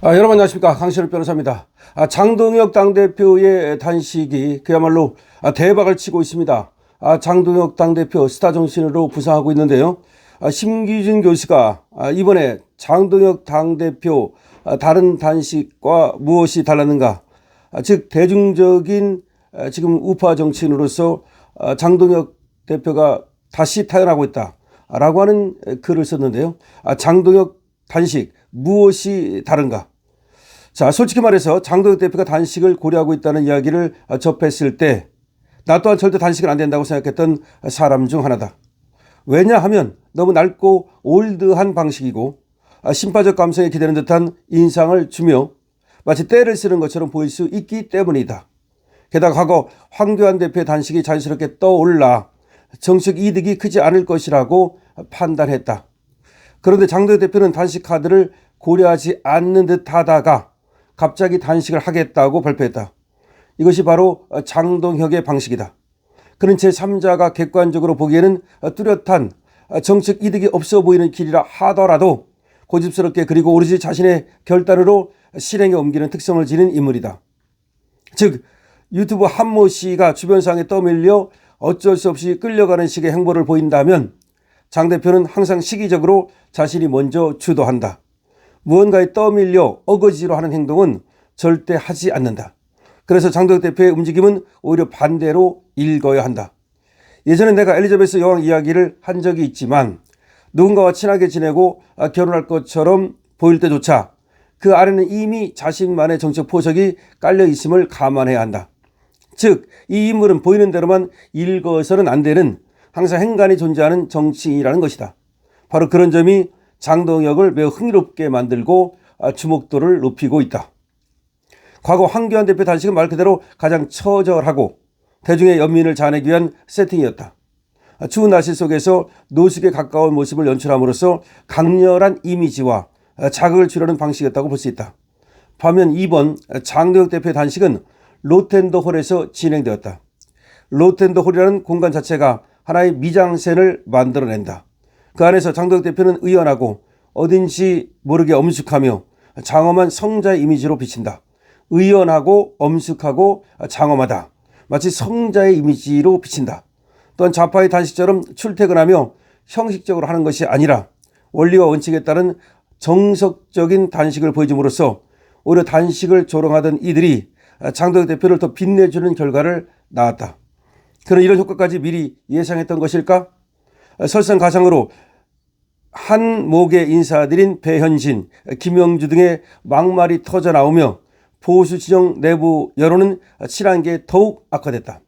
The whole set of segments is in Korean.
여러분 안녕하십니까, 강신욱 변호사입니다. 장동혁 당대표의 단식이 그야말로 대박을 치고 있습니다. 장동혁 당대표 스타 정신으로 부상하고 있는데요. 심기준 교수가 이번에 장동혁 당대표 다른 단식과 무엇이 달랐는가, 즉 대중적인 지금 우파 정치인으로서 장동혁 대표가 다시 태어나고 있다라고 하는 글을 썼는데요. 장동혁 단식 무엇이 다른가? 자, 솔직히 말해서 장동혁 대표가 단식을 고려하고 있다는 이야기를 접했을 때 나 또한 절대 단식은 안 된다고 생각했던 사람 중 하나다. 왜냐하면 너무 낡고 올드한 방식이고 심파적 감성에 기대는 듯한 인상을 주며 마치 때를 쓰는 것처럼 보일 수 있기 때문이다. 게다가 과거 황교안 대표의 단식이 자연스럽게 떠올라 정책 이득이 크지 않을 것이라고 판단했다. 그런데 장동혁 대표는 단식 카드를 고려하지 않는 듯 하다가 갑자기 단식을 하겠다고 발표했다. 이것이 바로 장동혁의 방식이다. 그는 제3자가 객관적으로 보기에는 뚜렷한 정책 이득이 없어 보이는 길이라 하더라도 고집스럽게 그리고 오로지 자신의 결단으로 실행에 옮기는 특성을 지닌 인물이다. 즉 유튜브 한모 씨가 주변 상에 떠밀려 어쩔 수 없이 끌려가는 식의 행보를 보인다면 장 대표는 항상 시기적으로 자신이 먼저 주도한다. 무언가에 떠밀려 어거지로 하는 행동은 절대 하지 않는다. 그래서 장동혁 대표의 움직임은 오히려 반대로 읽어야 한다. 예전에 내가 엘리자베스 여왕 이야기를 한 적이 있지만 누군가와 친하게 지내고 결혼할 것처럼 보일 때조차 그 아래는 이미 자신만의 정책 포석이 깔려 있음을 감안해야 한다. 즉 이 인물은 보이는 대로만 읽어서는 안 되는 항상 행간이 존재하는 정치인이라는 것이다. 바로 그런 점이 장동혁을 매우 흥미롭게 만들고 주목도를 높이고 있다. 과거 황교안 대표 단식은 말 그대로 가장 처절하고 대중의 연민을 자아내기 위한 세팅이었다. 추운 날씨 속에서 노숙에 가까운 모습을 연출함으로써 강렬한 이미지와 자극을 주려는 방식이었다고 볼 수 있다. 반면 이번 장동혁 대표의 단식은 로텐더홀에서 진행되었다. 로텐더홀이라는 공간 자체가 하나의 미장센을 만들어낸다. 그 안에서 장동혁 대표는 의연하고 어딘지 모르게 엄숙하며 장엄한 성자의 이미지로 비친다. 의연하고 엄숙하고 장엄하다. 마치 성자의 이미지로 비친다. 또한 좌파의 단식처럼 출퇴근하며 형식적으로 하는 것이 아니라 원리와 원칙에 따른 정석적인 단식을 보여줌으로써 오히려 단식을 조롱하던 이들이 장동혁 대표를 더 빛내주는 결과를 낳았다. 그는 이런 효과까지 미리 예상했던 것일까? 설상가상으로 한목의 인사들인 배현진, 김영주 등의 막말이 터져나오며 보수 진영 내부 여론은 친한 게 더욱 악화됐다.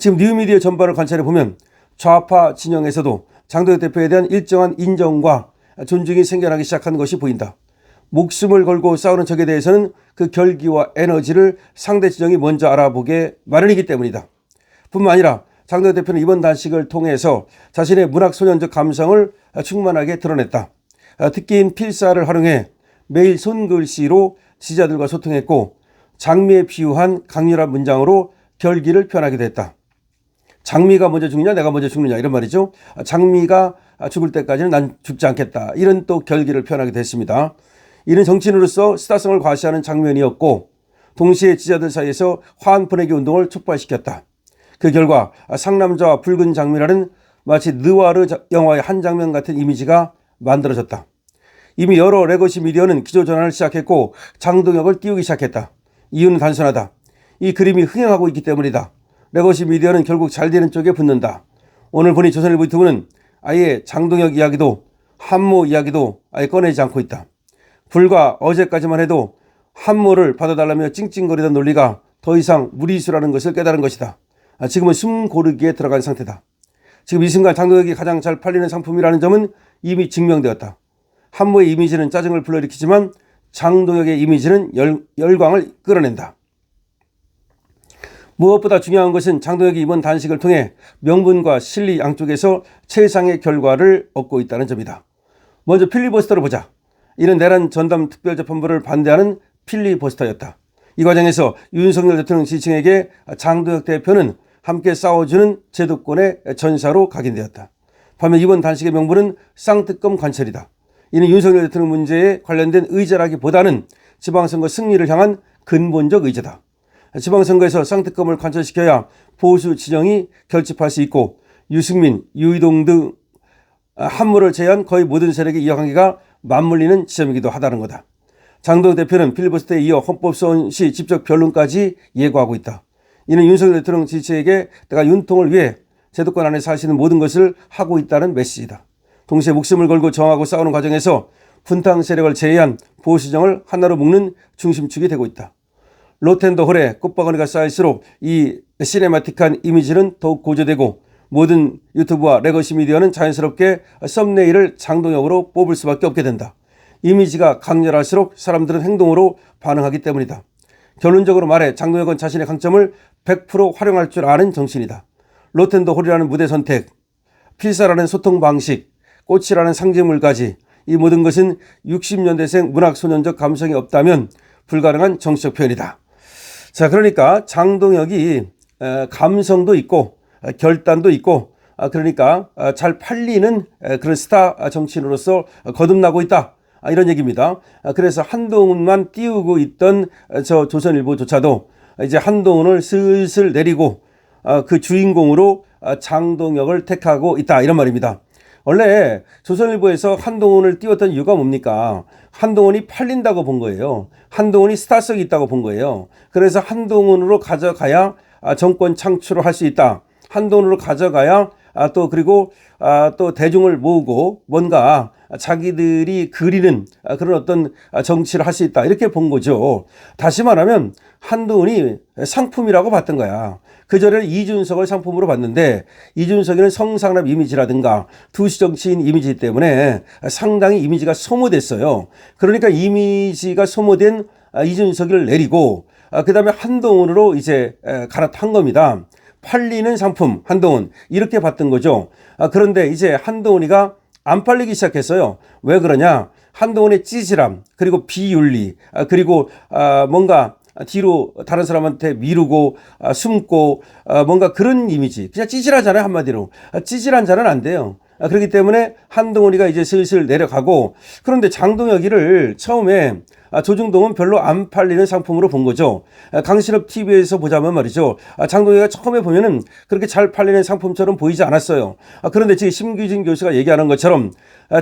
지금 뉴미디어 전반을 관찰해보면 좌파 진영에서도 장동혁 대표에 대한 일정한 인정과 존중이 생겨나기 시작한 것이 보인다. 목숨을 걸고 싸우는 적에 대해서는 그 결기와 에너지를 상대 진영이 먼저 알아보게 마련이기 때문이다. 뿐만 아니라 장동혁 대표는 이번 단식을 통해서 자신의 문학소년적 감성을 충만하게 드러냈다. 특기인 필사를 활용해 매일 손글씨로 지지자들과 소통했고 장미에 비유한 강렬한 문장으로 결기를 표현하기도 했다. 장미가 먼저 죽느냐 내가 먼저 죽느냐 이런 말이죠. 장미가 죽을 때까지는 난 죽지 않겠다. 이런 또 결기를 표현하기도 했습니다. 이는 정치인으로서 스타성을 과시하는 장면이었고 동시에 지지자들 사이에서 화한 퍼내기 운동을 촉발시켰다. 그 결과 상남자와 붉은 장미라는 마치 느와르 영화의 한 장면 같은 이미지가 만들어졌다. 이미 여러 레거시 미디어는 기조전환을 시작했고 장동혁을 띄우기 시작했다. 이유는 단순하다. 이 그림이 흥행하고 있기 때문이다. 레거시 미디어는 결국 잘 되는 쪽에 붙는다. 오늘 보니 조선일보 유튜브는 아예 장동혁 이야기도 한모 이야기도 아예 꺼내지 않고 있다. 불과 어제까지만 해도 한모를 받아달라며 찡찡거리던 논리가 더 이상 무리수라는 것을 깨달은 것이다. 지금은 숨 고르기에 들어간 상태다. 지금 이 순간 장동혁이 가장 잘 팔리는 상품이라는 점은 이미 증명되었다. 한모의 이미지는 짜증을 불러일으키지만 장동혁의 이미지는 열광을 끌어낸다. 무엇보다 중요한 것은 장동혁이 이번 단식을 통해 명분과 실리 양쪽에서 최상의 결과를 얻고 있다는 점이다. 먼저 필리버스터를 보자. 이는 내란 전담 특별재판부를 반대하는 필리버스터였다. 이 과정에서 윤석열 대통령 지지층에게 장동혁 대표는 함께 싸워주는 제도권의 전사로 각인되었다. 반면 이번 단식의 명분은 쌍특검 관철이다. 이는 윤석열 대통령 문제에 관련된 의제라기보다는 지방선거 승리를 향한 근본적 의제다. 지방선거에서 쌍특검을 관철시켜야 보수 진영이 결집할 수 있고 유승민, 유이동 등 한물을 제외한 거의 모든 세력의 이해관계가 맞물리는 지점이기도 하다는 거다. 장동혁 대표는 필리버스터에 이어 헌법소원 시 직접 변론까지 예고하고 있다. 이는 윤석열 대통령 지지층에게 내가 윤통을 위해 제도권 안에서 할 수 있는 모든 것을 하고 있다는 메시지다. 동시에 목숨을 걸고 저항하고 싸우는 과정에서 분당 세력을 제외한 보수정을 하나로 묶는 중심축이 되고 있다. 로텐더홀에 꽃바구니가 쌓일수록 이 시네마틱한 이미지는 더욱 고조되고 모든 유튜브와 레거시 미디어는 자연스럽게 썸네일을 장동혁으로 뽑을 수밖에 없게 된다. 이미지가 강렬할수록 사람들은 행동으로 반응하기 때문이다. 결론적으로 말해 장동혁은 자신의 강점을 100% 활용할 줄 아는 정신이다. 로텐더홀이라는 무대 선택, 필사라는 소통 방식, 꽃이라는 상징물까지 이 모든 것은 60년대생 문학소년적 감성이 없다면 불가능한 정치적 표현이다. 자, 그러니까 장동혁이 감성도 있고 결단도 있고 그러니까 잘 팔리는 그런 스타 정치인으로서 거듭나고 있다. 이런 얘기입니다. 그래서 한동훈만 띄우고 있던 저 조선일보조차도 이제 한동훈을 슬슬 내리고 그 주인공으로 장동혁을 택하고 있다. 이런 말입니다. 원래 조선일보에서 한동훈을 띄웠던 이유가 뭡니까? 한동훈이 팔린다고 본 거예요. 한동훈이 스타성이 있다고 본 거예요. 그래서 한동훈으로 가져가야 정권 창출을 할 수 있다. 한동훈으로 가져가야 또 대중을 모으고 뭔가 자기들이 그리는 그런 어떤 정치를 할 수 있다. 이렇게 본 거죠. 다시 말하면 한동훈이 상품이라고 봤던 거야. 그전에는 이준석을 상품으로 봤는데 이준석이는 성상납 이미지라든가 두시 정치인 이미지 때문에 상당히 이미지가 소모됐어요. 그러니까 이미지가 소모된 이준석을 내리고 그 다음에 한동훈으로 이제 갈아탄 겁니다. 팔리는 상품 한동훈 이렇게 봤던 거죠. 그런데 이제 한동훈이가 안 팔리기 시작했어요. 왜 그러냐? 한동훈의 찌질함 그리고 비윤리 그리고 뭔가 뒤로 다른 사람한테 미루고 숨고 뭔가 그런 이미지 그냥 찌질하잖아요. 한마디로 찌질한 자는 안 돼요. 그렇기 때문에 한동훈이가 이제 슬슬 내려가고 그런데 장동혁이를 처음에 조중동은 별로 안 팔리는 상품으로 본 거죠. 강신업 TV에서 보자면 말이죠. 장동혁이가 처음에 보면은 그렇게 잘 팔리는 상품처럼 보이지 않았어요. 그런데 지금 심규진 교수가 얘기하는 것처럼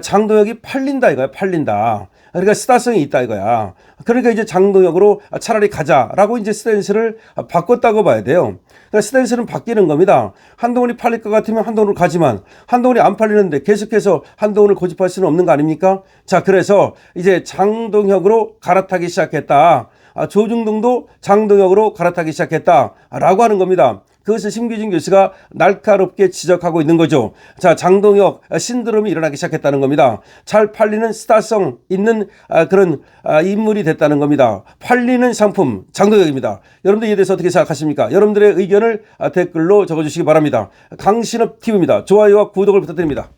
장동혁이 팔린다 이거야. 팔린다. 그러니까 스타성이 있다 이거야. 그러니까 이제 장동혁으로 차라리 가자라고 이제 스탠스를 바꿨다고 봐야 돼요. 그러니까 스탠스는 바뀌는 겁니다. 한동훈이 팔릴 것 같으면 한동훈으로 가지만 한동훈이 안 팔리는데 계속해서 한동훈을 고집할 수는 없는 거 아닙니까? 자, 그래서 이제 장동혁으로 갈아타기 시작했다. 조중동도 장동혁으로 갈아타기 시작했다라고 하는 겁니다. 그것을 심규진 교수가 날카롭게 지적하고 있는 거죠. 자, 장동혁 신드롬이 일어나기 시작했다는 겁니다. 잘 팔리는 스타성 있는 그런 인물이 됐다는 겁니다. 팔리는 상품 장동혁입니다. 여러분들 이에 대해서 어떻게 생각하십니까? 여러분들의 의견을 댓글로 적어주시기 바랍니다. 강신업 TV입니다. 좋아요와 구독을 부탁드립니다.